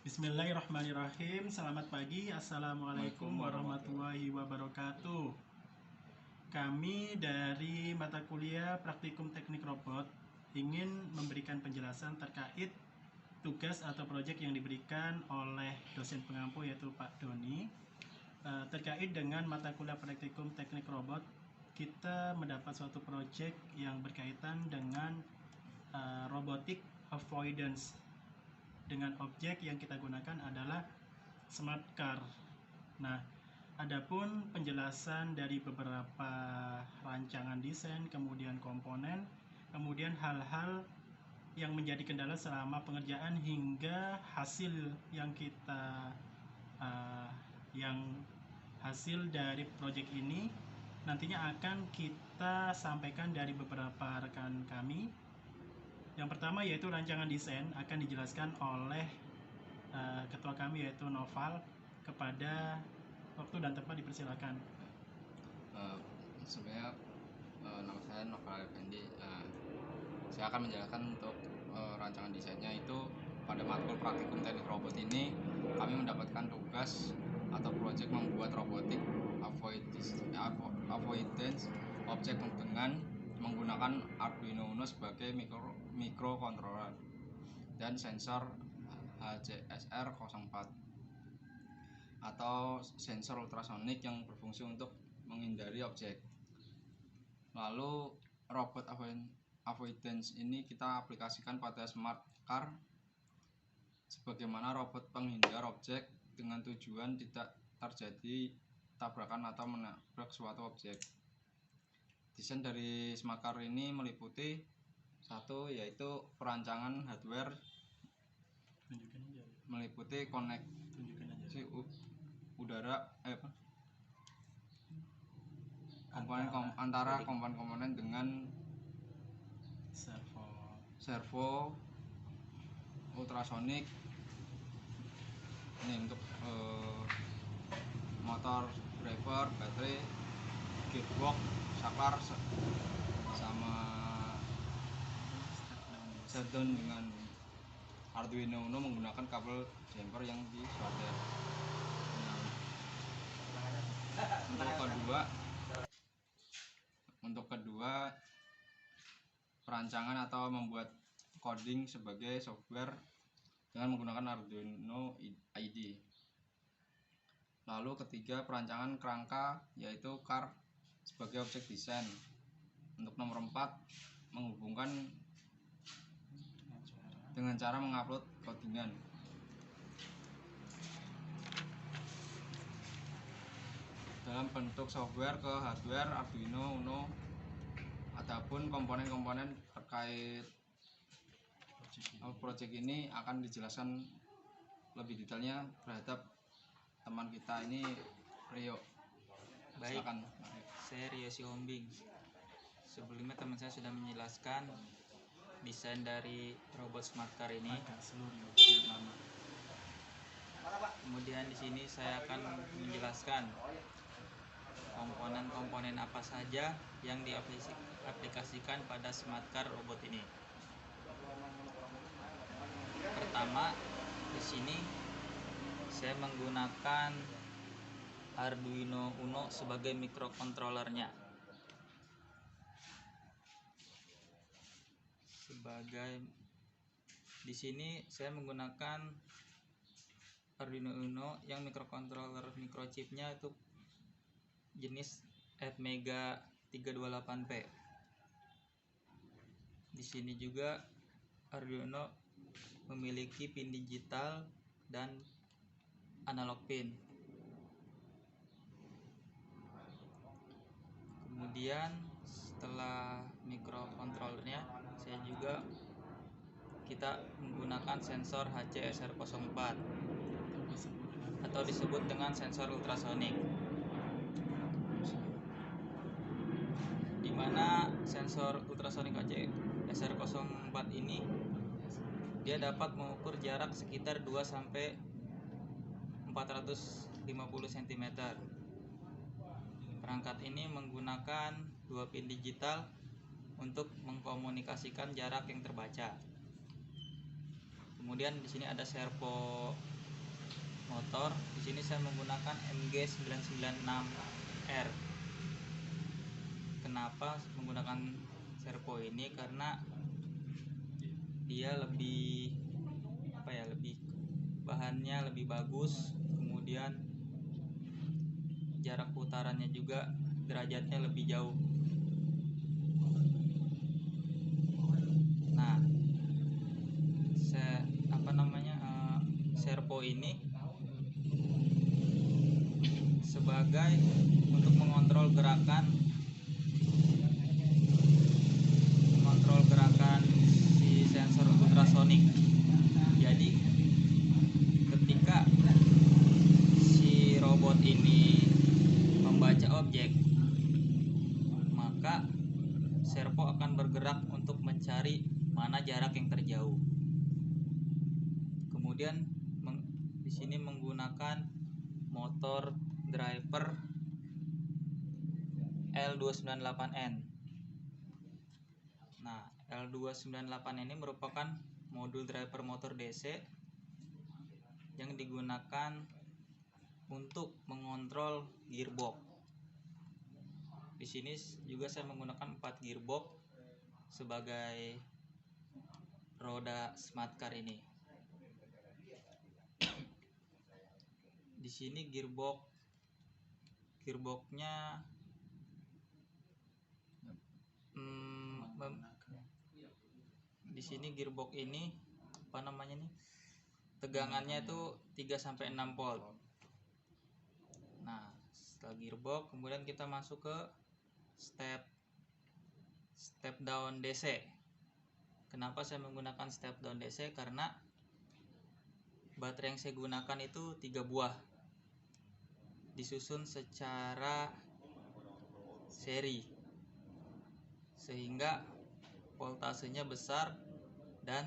Bismillahirrahmanirrahim. Selamat pagi. Assalamualaikum warahmatullahi wabarakatuh. Kami dari mata kuliah Praktikum Teknik Robot ingin memberikan penjelasan terkait tugas atau proyek yang diberikan oleh dosen pengampu yaitu Pak Doni. Terkait dengan mata kuliah Praktikum Teknik Robot, kita mendapat suatu proyek yang berkaitan dengan robotic avoidance. Dengan objek yang kita gunakan adalah smart car. Nah, adapun penjelasan dari beberapa rancangan desain, kemudian komponen, kemudian hal-hal yang menjadi kendala selama pengerjaan hingga hasil yang kita hasil dari proyek ini nantinya akan kita sampaikan dari beberapa rekan kami. Yang pertama yaitu rancangan desain akan dijelaskan oleh ketua kami yaitu Noval. Kepada waktu dan tempat dipersilakan. Sebenarnya nama saya Noval Effendi. Saya akan menjelaskan untuk rancangan desainnya. Itu pada matkul Praktikum Teknik Robot ini kami mendapatkan tugas atau proyek membuat robotik avoidance objek dengan menggunakan Arduino Uno sebagai microcontroller dan sensor HCSR04 atau sensor ultrasonik yang berfungsi untuk menghindari objek. Lalu robot avoidance ini kita aplikasikan pada smart car sebagaimana robot penghindar objek dengan tujuan tidak terjadi tabrakan atau menabrak suatu objek. Desain dari smart car ini meliputi satu yaitu perancangan hardware, meliputi koneksi udara antara komponen-komponen dengan servo ultrasonik. Ini untuk motor, driver, baterai, gearbox, saklar sama shutdown dengan Arduino Uno menggunakan kabel jumper yang di solder. Untuk kedua perancangan atau membuat coding sebagai software dengan menggunakan Arduino IDE. Lalu ketiga perancangan kerangka yaitu car sebagai objek desain. Untuk nomor 4 menghubungkan dengan cara mengupload codingan. Dalam bentuk software ke hardware Arduino Uno. Adapun komponen-komponen terkait proyek ini akan dijelaskan lebih detailnya terhadap teman kita ini, Rio. Baik, silakan. Saya Rio Sihombing. Sebelumnya teman saya sudah menjelaskan desain dari robot smart car ini. Kemudian di sini saya akan menjelaskan komponen-komponen apa saja yang diaplikasikan pada smart car robot ini. Pertama, di sini saya menggunakan Arduino Uno sebagai microcontrollernya. Di sini saya menggunakan Arduino Uno yang microcontroller microchipnya itu jenis Atmega 328P. Di sini juga Arduino memiliki pin digital dan analog pin. Kemudian setelah microcontrollernya kita menggunakan sensor HCSR04 atau disebut dengan sensor ultrasonik, di mana sensor ultrasonik HCSR04 ini dia dapat mengukur jarak sekitar 2-450 cm. Perangkat ini menggunakan 2 pin digital untuk mengkomunikasikan jarak yang terbaca. Kemudian di sini ada servo motor. Di sini saya menggunakan MG996R. Kenapa menggunakan servo ini? Karena dia lebih bahannya lebih bagus, kemudian jarak putarannya juga derajatnya lebih jauh. Nah, servo ini sebagai untuk mengontrol gerakan si sensor ultrasonik. Jadi ketika si robot ini membaca objek, maka servo akan bergerak untuk mencari mana jarak yang terjauh. Kemudian di sini menggunakan motor driver L298N. Nah, L298 ini merupakan modul driver motor DC yang digunakan untuk mengontrol gearbox. Di sini juga saya menggunakan 4 gearbox sebagai roda smart car ini. Di sini gearboxnya di sini gearbox ini tegangannya itu 3-6 volt. Nah, setelah gearbox kemudian kita masuk ke step down DC. Kenapa saya menggunakan step down DC? Karena baterai yang saya gunakan itu 3 buah, disusun secara seri sehingga voltasenya besar dan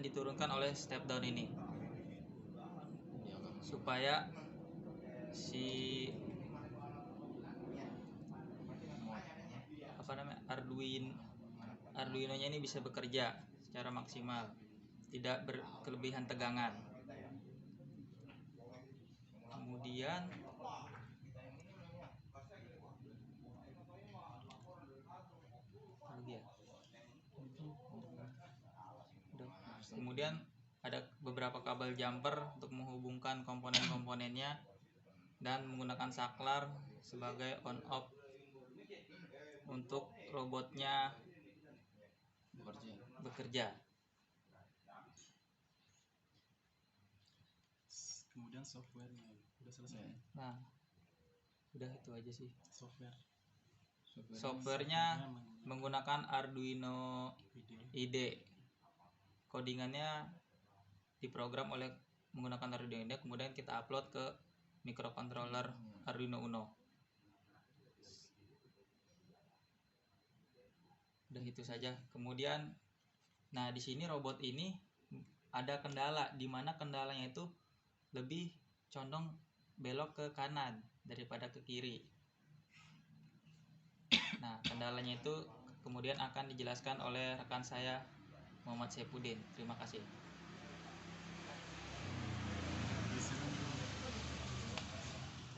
diturunkan oleh step down ini, supaya si Arduino-nya ini bisa bekerja secara maksimal, tidak berkelebihan tegangan. Kemudian ada beberapa kabel jumper untuk menghubungkan komponen-komponennya dan menggunakan saklar sebagai on off untuk robotnya bekerja. Kemudian softwarenya udah selesai. Nah, udah itu aja sih. Softwarenya menggunakan Arduino IDE. Codingannya diprogram menggunakan Arduino IDE, kemudian kita upload ke microcontroller Arduino Uno. Udah itu saja. Kemudian, nah di sini robot ini ada kendala, di mana kendalanya itu lebih condong belok ke kanan daripada ke kiri. Nah, kendalanya itu kemudian akan dijelaskan oleh rekan saya Muhammad Saifuddin. Terima kasih.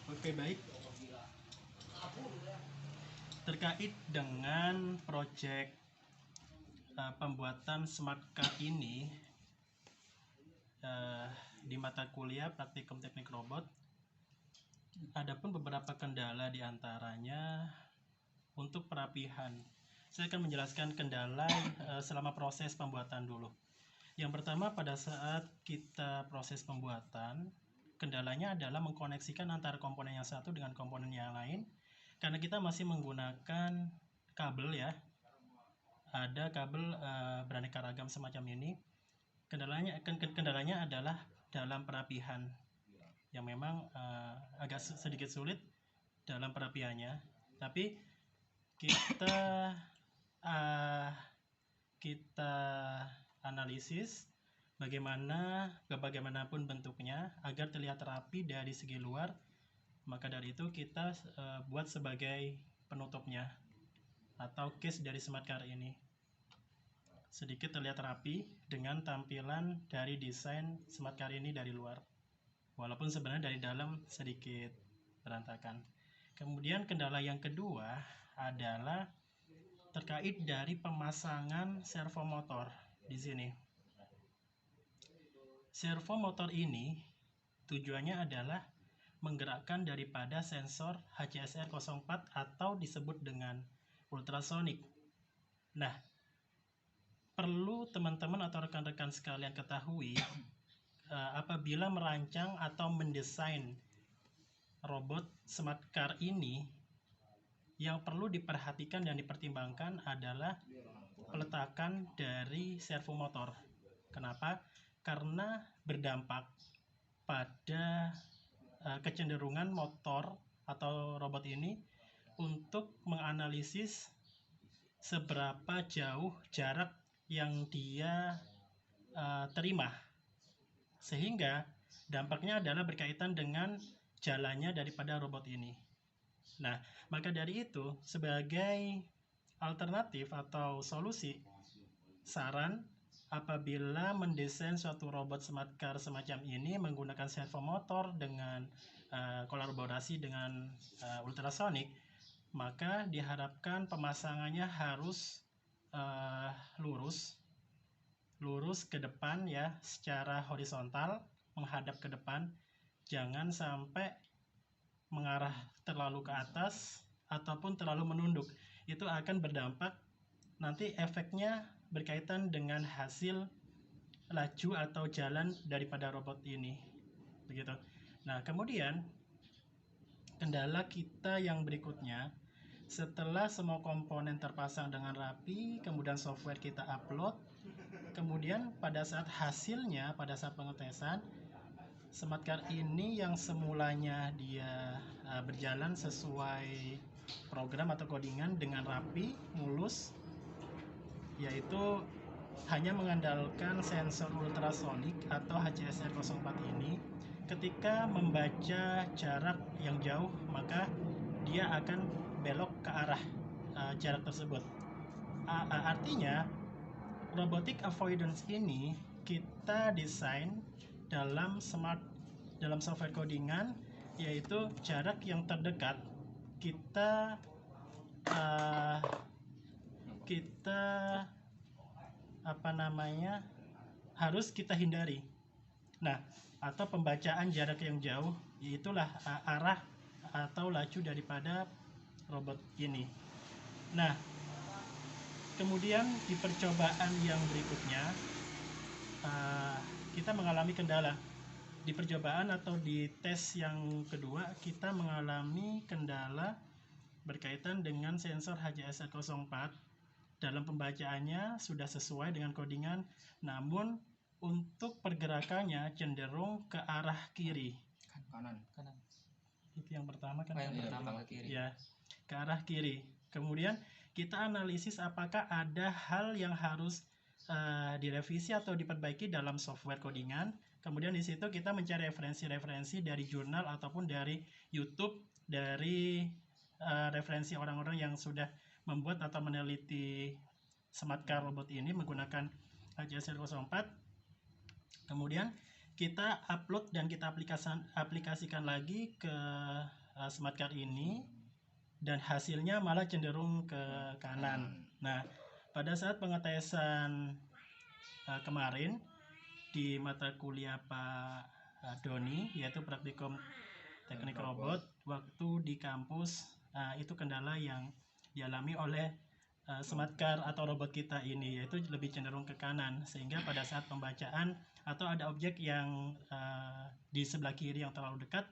Oke, baik. Terkait dengan proyek pembuatan smart car ini di mata kuliah praktikum teknik robot, adapun beberapa kendala diantaranya untuk perapihan. Saya akan menjelaskan kendala selama proses pembuatan dulu. Yang pertama, pada saat kita proses pembuatan, kendalanya adalah mengkoneksikan antara komponen yang satu dengan komponen yang lain, karena kita masih menggunakan kabel ya. Ada kabel beraneka ragam semacam ini. Kendalanya adalah dalam perapihan, yang memang agak sedikit sulit dalam perapiannya. Tapi kita analisis bagaimanapun bentuknya agar terlihat rapi dari segi luar. Maka dari itu kita buat sebagai penutupnya atau case dari smart car ini. sedikit terlihat rapi dengan tampilan dari desain smart car ini dari luar. Walaupun sebenarnya dari dalam sedikit berantakan. Kemudian kendala yang kedua adalah terkait dari pemasangan servo motor di sini. Servo motor ini tujuannya adalah menggerakkan daripada sensor HCSR 04 atau disebut dengan ultrasonic. Nah, perlu teman-teman atau rekan-rekan sekalian ketahui apabila merancang atau mendesain robot smart car ini, yang perlu diperhatikan dan dipertimbangkan adalah peletakan dari servo motor. Kenapa? Karena berdampak pada kecenderungan motor atau robot ini untuk menganalisis seberapa jauh jarak yang dia terima, sehingga dampaknya adalah berkaitan dengan jalannya daripada robot ini. Nah, maka dari itu, sebagai alternatif atau solusi, saran apabila mendesain suatu robot smart car semacam ini menggunakan servo motor dengan kolaborasi dengan ultrasonic, maka diharapkan pemasangannya harus lurus ke depan ya, secara horizontal menghadap ke depan, jangan sampai mengarah terlalu ke atas ataupun terlalu menunduk. Itu akan berdampak, nanti efeknya berkaitan dengan hasil laju atau jalan daripada robot ini, begitu. Nah, kemudian kendala kita yang berikutnya, setelah semua komponen terpasang dengan rapi, kemudian software kita upload, kemudian pada saat hasilnya, pada saat pengetesan, smart car ini yang semulanya dia berjalan sesuai program atau codingan dengan rapi, mulus, yaitu hanya mengandalkan sensor ultrasonic atau HCSR 04 ini, ketika membaca jarak yang jauh maka dia akan belok ke arah jarak tersebut. Artinya robotic avoidance ini kita desain dalam software codingan, yaitu jarak yang terdekat kita harus kita hindari. Nah, atau pembacaan jarak yang jauh, yaitulah arah atau laju daripada robot ini. Nah, kemudian di percobaan yang berikutnya kita mengalami kendala. Di percobaan atau di tes yang kedua kita mengalami kendala berkaitan dengan sensor HCSR 04. Dalam pembacaannya sudah sesuai dengan codingan, namun untuk pergerakannya cenderung ke arah kiri. Kanan. Itu yang pertama kan? Yang pertama ke kiri. Ya, ke arah kiri. Kemudian kita analisis apakah ada hal yang harus direvisi atau diperbaiki dalam software codingan. Kemudian di situ kita mencari referensi-referensi dari jurnal ataupun dari YouTube, dari referensi orang-orang yang sudah membuat atau meneliti smart car robot ini menggunakan HCSR 04. Kemudian kita upload dan kita aplikasikan lagi ke smart car ini, dan hasilnya malah cenderung ke kanan. Nah, pada saat pengetesan kemarin di mata kuliah Pak Doni, yaitu praktikum teknik robot, waktu di kampus, itu kendala yang dialami oleh smart car atau robot kita ini, yaitu lebih cenderung ke kanan, sehingga pada saat pembacaan atau ada objek yang di sebelah kiri yang terlalu dekat,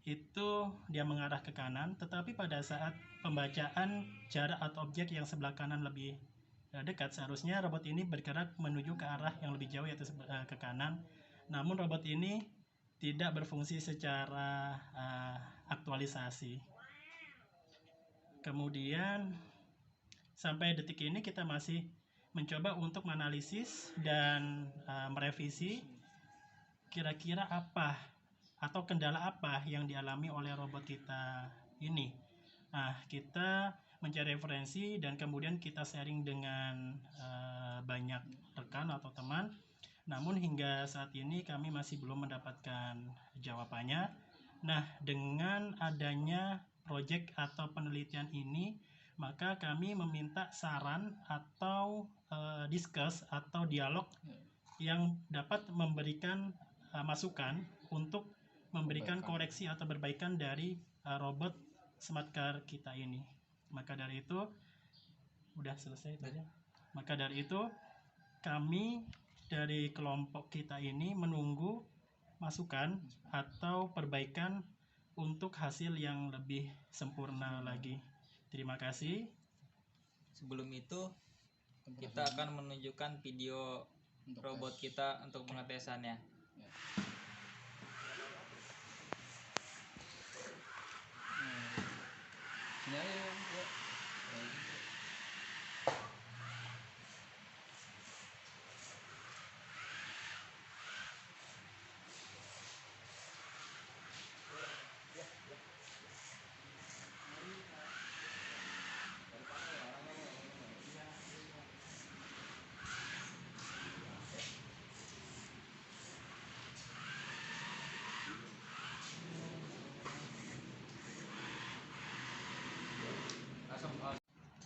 itu dia mengarah ke kanan, tetapi pada saat pembacaan jarak atau objek yang sebelah kanan lebih dekat, seharusnya robot ini bergerak menuju ke arah yang lebih jauh, yaitu ke kanan. Namun robot ini tidak berfungsi secara aktualisasi. Kemudian sampai detik ini kita masih mencoba untuk menganalisis dan merevisi kira-kira apa atau kendala apa yang dialami oleh robot kita ini. Nah, kita mencari referensi dan kemudian kita sharing dengan banyak rekan atau teman. Namun hingga saat ini kami masih belum mendapatkan jawabannya. Nah, dengan adanya proyek atau penelitian ini, maka kami meminta saran atau discuss atau dialog yang dapat memberikan masukan untuk memberikan koreksi atau perbaikan dari robot smart car kita ini. Maka dari itu udah selesai itu aja. Maka dari itu kami dari kelompok kita ini menunggu masukan atau perbaikan untuk hasil yang lebih sempurna lagi. Terima kasih. Sebelum itu kita akan menunjukkan video robot kita untuk pengetesannya.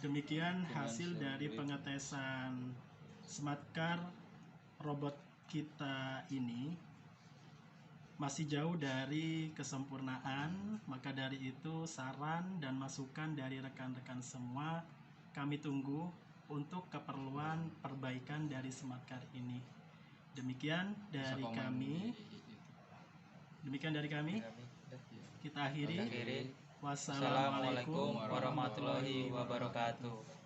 Demikian hasil dari pengetesan smart car robot kita ini. Masih jauh dari kesempurnaan, maka dari itu saran dan masukan dari rekan-rekan semua kami tunggu untuk keperluan perbaikan dari smart car ini. Demikian dari kami. Kita akhiri. Wassalamualaikum Warahmatullahi wabarakatuh.